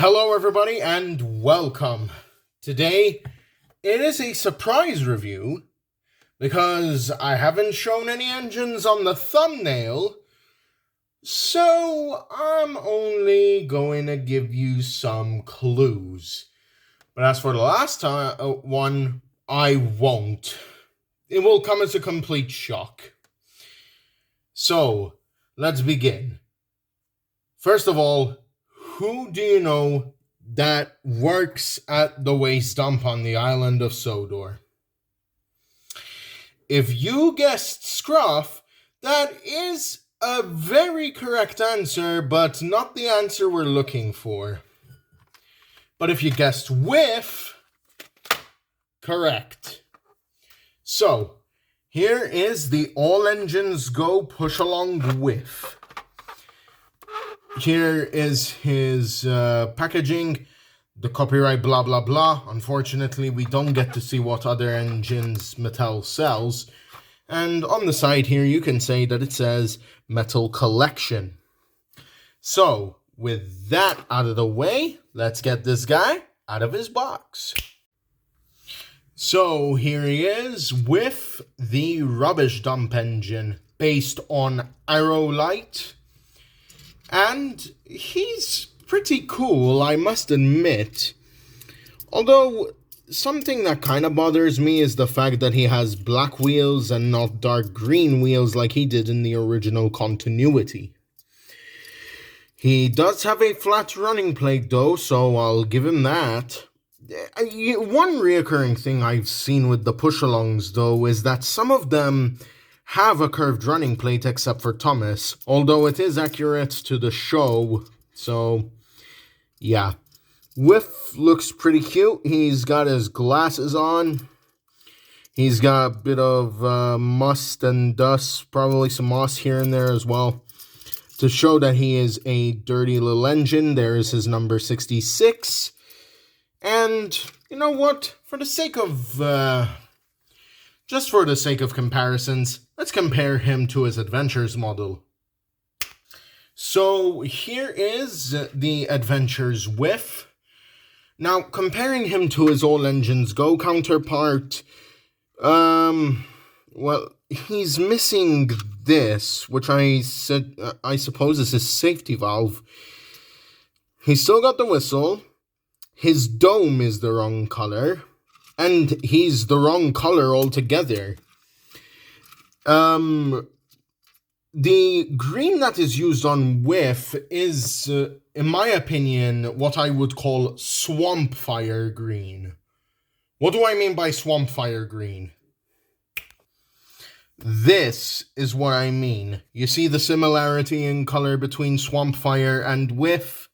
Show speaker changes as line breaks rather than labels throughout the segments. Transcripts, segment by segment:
Hello, everybody, and welcome. Today, it is a surprise review because I haven't shown any engines on the thumbnail, so I'm only going to give you some clues. But as for the last one, I won't. It will come as a complete shock. So, let's begin. First of all, who do you know that works at the waste dump on the island of Sodor? If you guessed Scruff, that is a very correct answer, but not the answer we're looking for. But if you guessed Whiff, correct. So, here is the All Engines Go push-along Whiff. Here is his packaging, the copyright blah blah blah. Unfortunately, we don't get to see what other engines Mattel sells. And on the side here, you can say that it says Metal Collection. So, with that out of the way, let's get this guy out of his box. So, here he is with the rubbish dump engine based on Aerolite. And he's pretty cool, I must admit. Although, something that kind of bothers me is the fact that he has black wheels and not dark green wheels like he did in the original continuity. He does have a flat running plate though, so I'll give him that. One reoccurring thing I've seen with the push-alongs though is that some of them have a curved running plate except for Thomas, although it is accurate to the show, so yeah. Whiff looks pretty cute. He's got his glasses on. He's got a bit of must and dust, probably some moss here and there as well, to show that he is a dirty little engine. There is his number 66. And you know what? For the sake of just for the sake of comparisons, let's compare him to his Adventures model. So here is the Adventures Whiff. Now, comparing him to his All Engines Go counterpart, well, he's missing this, which I suppose is his safety valve. He's still got the whistle. His dome is the wrong color. And he's the wrong color altogether. The green that is used on Whiff is, in my opinion, what I would call swamp fire green. What do I mean by swamp fire green? This is what I mean. You see the similarity in color between swamp fire and Whiff?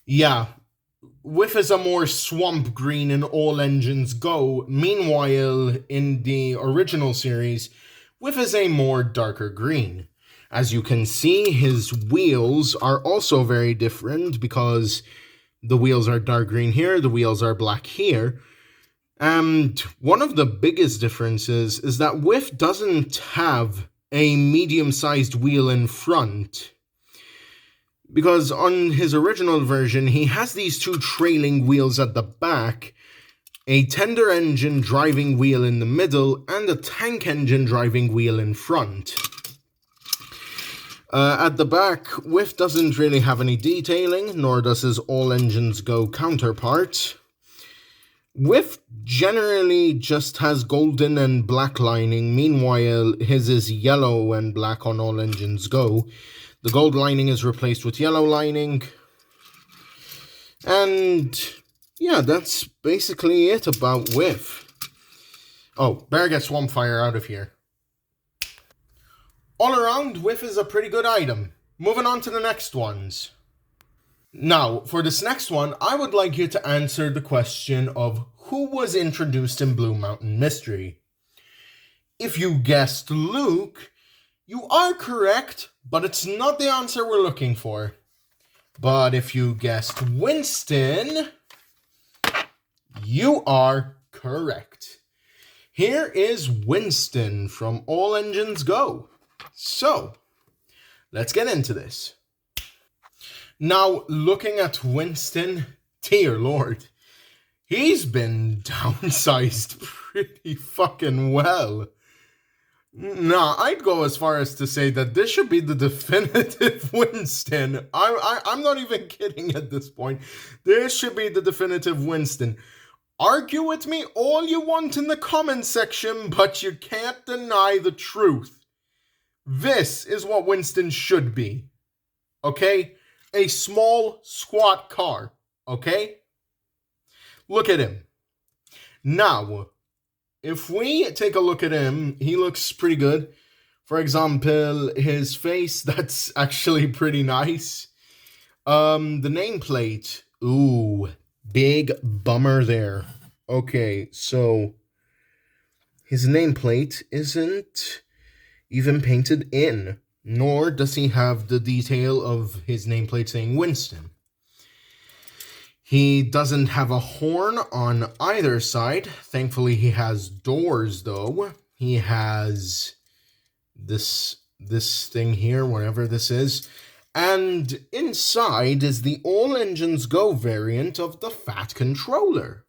Yeah. Whiff is a more swamp green in All Engines Go. Meanwhile, in the original series, Whiff is a more darker green. As you can see, his wheels are also very different because the wheels are dark green here, the wheels are black here. And one of the biggest differences is that Whiff doesn't have a medium-sized wheel in front. Because on his original version, he has these two trailing wheels at the back, a tender engine driving wheel in the middle, and a tank engine driving wheel in front. At the back, Whiff doesn't really have any detailing, nor does his All Engines Go counterpart. Whiff generally just has golden and black lining, meanwhile his is yellow and black on All Engines Go. The gold lining is replaced with yellow lining. And yeah, that's basically it about Whiff. Oh, better get Swamp Fire out of here. All around, Whiff is a pretty good item. Moving on to the next ones. Now, for this next one, I would like you to answer the question of who was introduced in Blue Mountain Mystery. If you guessed Luke, you are correct, but it's not the answer we're looking for. But if you guessed Winston, you are correct. Here is Winston from All Engines Go. So, let's get into this. Now, looking at Winston, dear lord, he's been downsized pretty fucking well. Nah, I'd go as far as to say that this should be the definitive Winston. I'm not even kidding at this point. This should be the definitive Winston. Argue with me all you want in the comment section, but you can't deny the truth. This is what Winston should be. Okay? A small, squat car. Okay? Look at him. Now, if we take a look at him, he looks pretty good. For example, his face, that's actually pretty nice. The nameplate. Ooh, big bummer there. Okay, so his nameplate isn't even painted in, nor does he have the detail of his nameplate saying Winston. He doesn't have a horn on either side. Thankfully, he has doors, though. He has this thing here, whatever this is. And inside is the All Engines Go variant of the Fat Controller.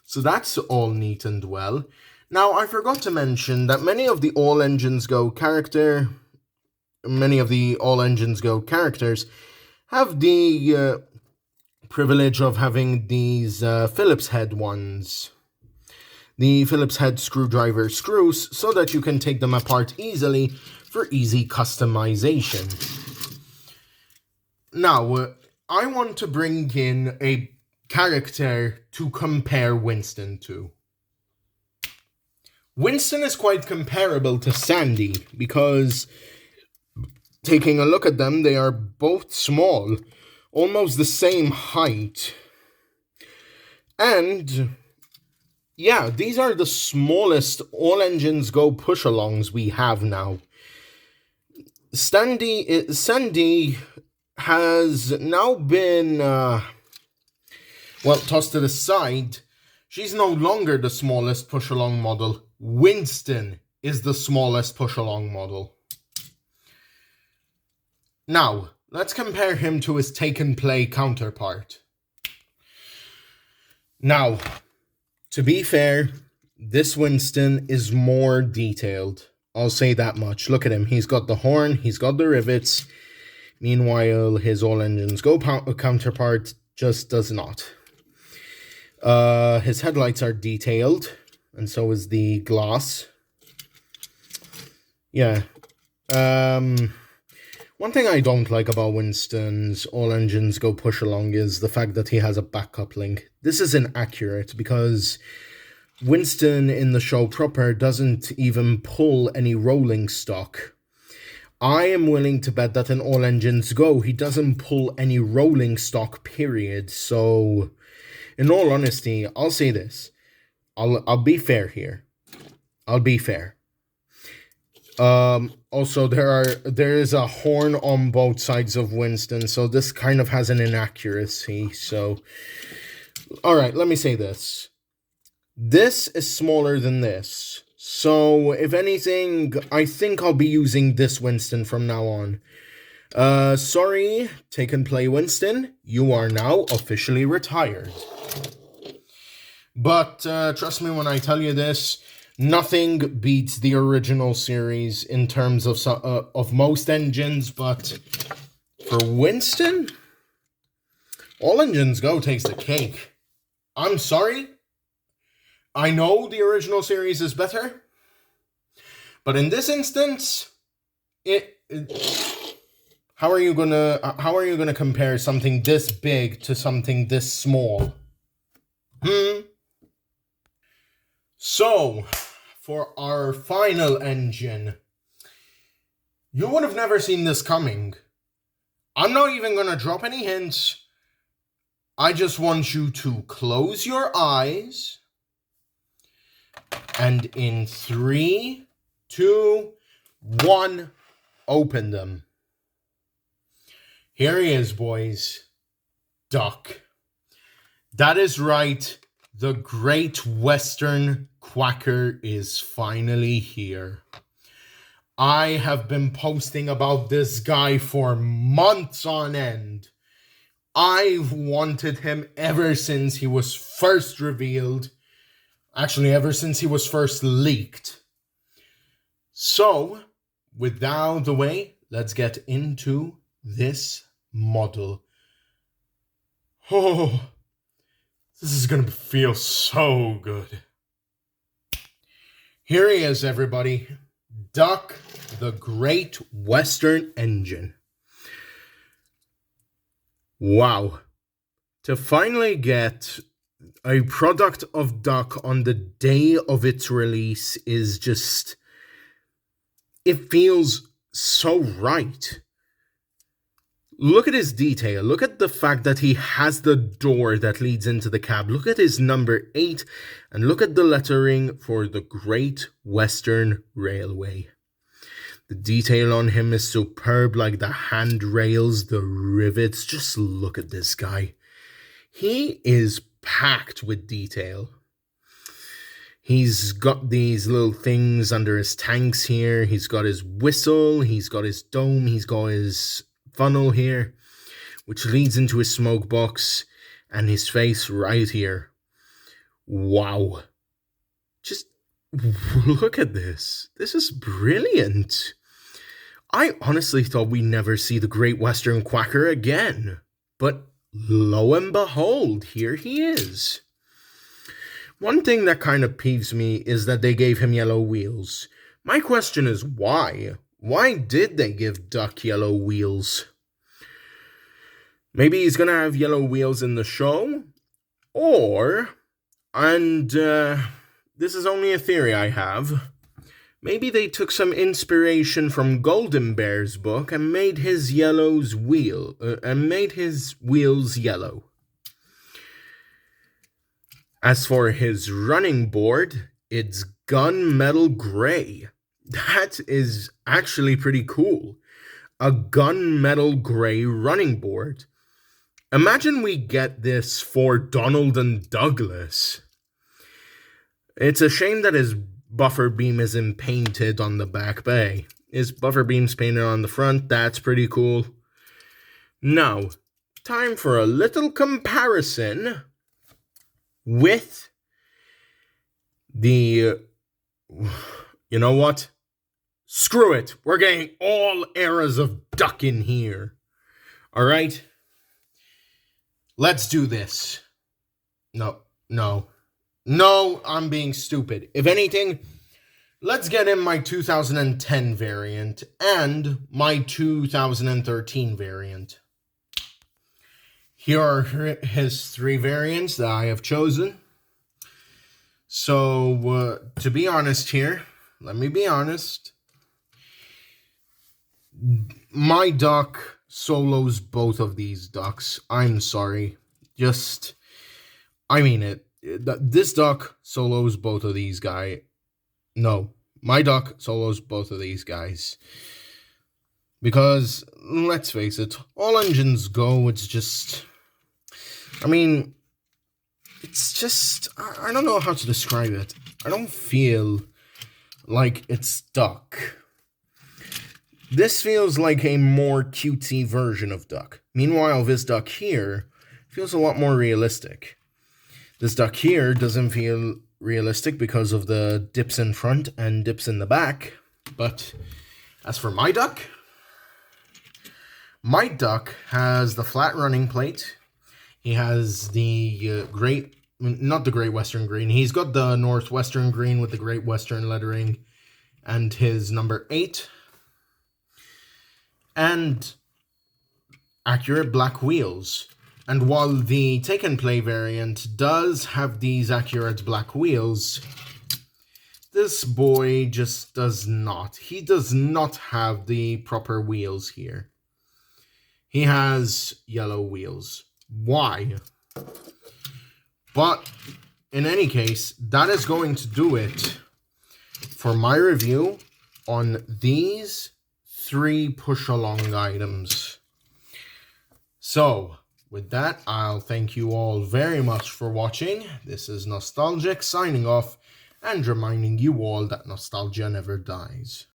So that's all neat and well. Now, I forgot to mention that many of the All Engines Go characters have the privilege of having these Phillips head ones. The Phillips head screwdriver screws so that you can take them apart easily for easy customization. Now, I want to bring in a character to compare Winston to. Winston is quite comparable to Sandy because, taking a look at them, they are both small, almost the same height. And yeah, these are the smallest All Engines Go push-alongs we have now. Sandy has now been, tossed to the side. She's no longer the smallest push-along model. Winston is the smallest push-along model. Now, let's compare him to his take-and-play counterpart. Now, to be fair, this Winston is more detailed. I'll say that much. Look at him. He's got the horn. He's got the rivets. Meanwhile, his All Engines Go counterpart just does not. His headlights are detailed, and so is the glass. Yeah. One thing I don't like about Winston's All Engines Go push-along is the fact that he has a back coupling. This is inaccurate because Winston in the show proper doesn't even pull any rolling stock. I am willing to bet that in All Engines Go, he doesn't pull any rolling stock, period. So, in all honesty, I'll say this. I'll be fair here. I'll be fair. Also, there is a horn on both sides of Winston, so this kind of has an inaccuracy. So, all right, let me say this. This is smaller than this. So, if anything, I think I'll be using this Winston from now on. Sorry, Take and Play Winston, you are now officially retired. But trust me when I tell you this, nothing beats the original series in terms of most engines, but for Winston, All Engines Go takes the cake. I'm sorry. I know the original series is better, but in this instance, how are you gonna compare something this big to something this small? So, for our final engine, you would have never seen this coming. I'm not even gonna drop any hints. I just want you to close your eyes. And in 3, 2, 1, open them. Here he is, boys. Duck. That is right. The Great Western Quacker is finally here. I have been posting about this guy for months on end. I've wanted him ever since he was first revealed. Actually, ever since he was first leaked. So, with that out of the way, let's get into this model. Oh, this is gonna feel so good. Here he is, everybody. Duck, the Great Western Engine. Wow. To finally get a product of Duck on the day of its release is just... it feels so right. Look at his detail. Look at the fact that he has the door that leads into the cab. Look at his number 8 and look at the lettering for the Great Western Railway. The detail on him is superb, like the handrails, the rivets. Just look at this guy. He is packed with detail. He's got these little things under his tanks here. He's got his whistle. He's got his dome. He's got his funnel here, which leads into his smoke box, and his face right here. Wow. Just look at this. This is brilliant. I honestly thought we'd never see the Great Western Quacker again. But lo and behold, here he is. One thing that kind of peeves me is that they gave him yellow wheels. My question is why? Why did they give Duck yellow wheels? Maybe he's gonna have yellow wheels in the show? Or, and this is only a theory I have, maybe they took some inspiration from Golden Bear's book and made his wheels yellow. As for his running board, it's gunmetal gray. That is actually pretty cool. A gunmetal gray running board. Imagine we get this for Donald and Douglas. It's a shame that his buffer beam isn't painted on the back bay. His buffer beam's painted on the front. That's pretty cool. Now, time for a little comparison with the... you know what? Screw it. We're getting all eras of Duck in here. Alright? Let's do this. No, I'm being stupid. If anything, let's get in my 2010 variant and my 2013 variant. Here are his 3 variants that I have chosen. So, to be honest here, let me be honest. My Duck solos both of these Ducks. I'm sorry. I mean it. This Duck solos both of these guys. No, my Duck solos both of these guys. Because, let's face it, all engines go, it's just... I mean, it's just... I don't know how to describe it. I don't feel like it's Duck. This feels like a more cutesy version of Duck. Meanwhile, this Duck here feels a lot more realistic. This Duck here doesn't feel realistic because of the dips in front and dips in the back. But as for my Duck has the flat running plate. He has the not the Great Western Green. He's got the Northwestern Green with the Great Western lettering and his number 8. And accurate black wheels. And while the Take and Play variant does have these accurate black wheels, this boy just does not. He does not have the proper wheels here. He has yellow wheels. Why? But in any case, that is going to do it for my review on these 3 push-along items. So, with that, I'll thank you all very much for watching. This is Nostalgic signing off and reminding you all that nostalgia never dies.